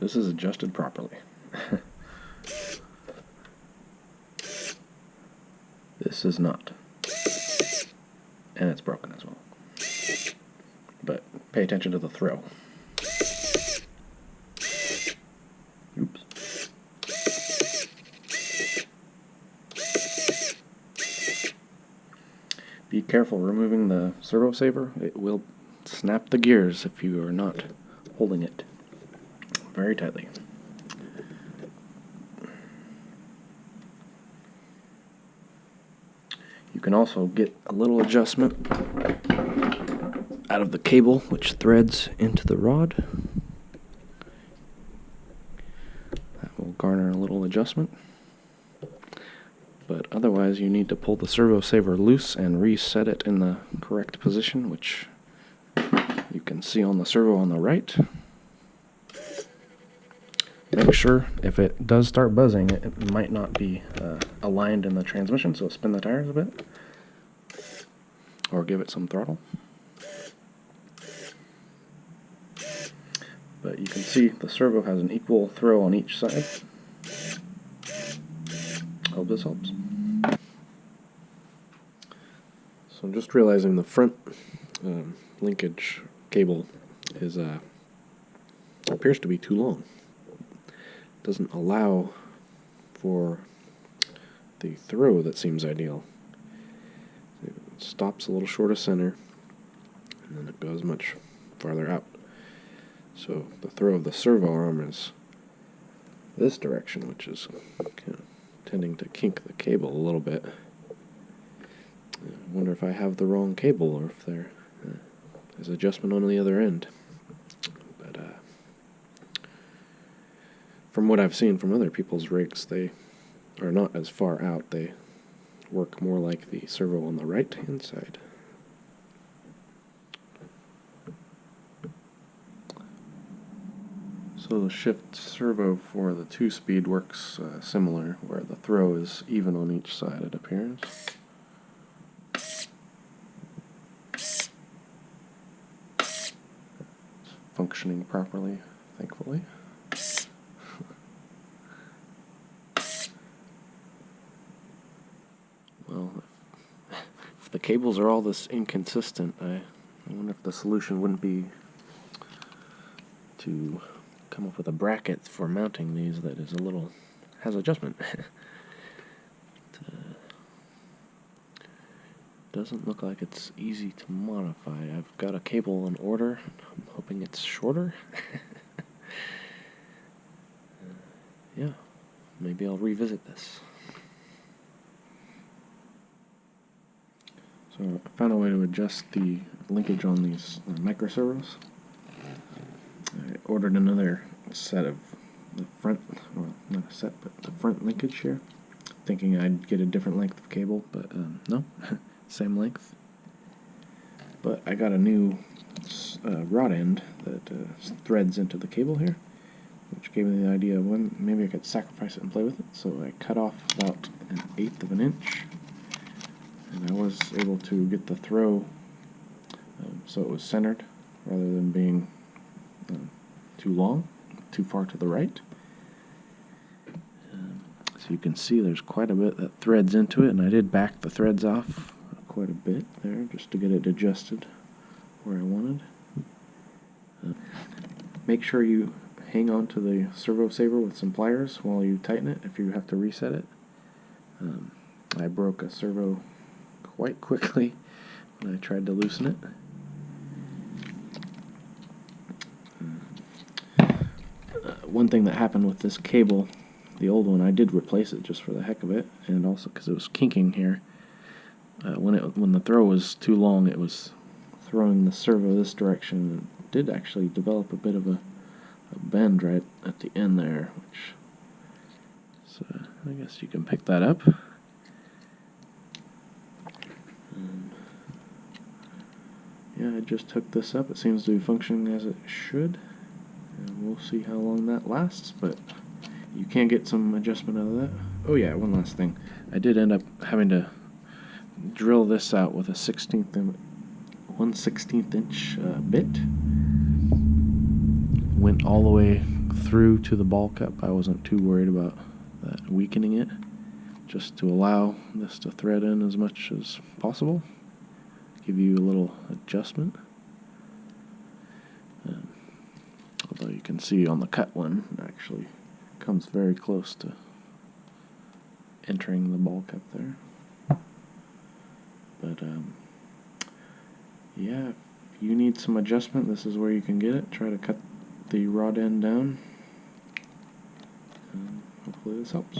this is adjusted properly. This is not. And it's broken as well. But pay attention to the throw. Oops. Be careful removing the servo saver. It will snap the gears if you are not holding it very tightly. You can also get a little adjustment out of the cable which threads into the rod. That will garner a little adjustment. But otherwise you need to pull the servo saver loose and reset it in the correct position, which you can see on the servo on the right. Make sure if it does start buzzing, it might not be aligned in the transmission, so spin the tires a bit or give it some throttle. But you can see the servo has an equal throw on each side. Hope this helps. So I'm just realizing the front linkage cable is appears to be too long. Doesn't allow for the throw that seems ideal. It stops a little short of center, and then it goes much farther out. So the throw of the servo arm is this direction, which is kind of tending to kink the cable a little bit. I wonder if I have the wrong cable or if there's adjustment on the other end. But from what I've seen from other people's rigs, they are not as far out. They work more like the servo on the right-hand side. So the shift servo for the 2-speed works similar, where the throw is even on each side, it appears. It's functioning properly, thankfully. Well, if the cables are all this inconsistent, I wonder if the solution wouldn't be to come up with a bracket for mounting these that is has adjustment. Doesn't look like it's easy to modify. I've got a cable in order. I'm hoping it's shorter. Yeah, maybe I'll revisit this. So I found a way to adjust the linkage on these micro servos. I ordered another set of the front, well, not a set, but the front linkage here, thinking I'd get a different length of cable, but no, same length. But I got a new rod end that threads into the cable here, which gave me the idea of when maybe I could sacrifice it and play with it. So I cut off about 1/8 of an inch, and I was able to get the throw so it was centered rather than being too long, too far to the right. So you can see there's quite a bit that threads into it, and I did back the threads off quite a bit there just to get it adjusted where I wanted. Make sure you hang on to the servo saver with some pliers while you tighten it if you have to reset it. I broke a servo quite quickly when I tried to loosen it. One thing that happened with this cable, the old one, I did replace it just for the heck of it, and also because it was kinking here. When the throw was too long, it was throwing the servo this direction, and it did actually develop a bit of a bend right at the end there, which, so I guess you can pick that up. Yeah, I just hooked this up. It seems to be functioning as it should. And we'll see how long that lasts, but you can get some adjustment out of that. Oh yeah, one last thing. I did end up having to drill this out with a 1/16 inch bit. Went all the way through to the ball cup. I wasn't too worried about that weakening it, just to allow this to thread in as much as possible, give you a little adjustment. Although you can see on the cut one, it actually comes very close to entering the ball cup there. But yeah, if you need some adjustment, this is where you can get it. Try to cut the rod end down, and hopefully this helps.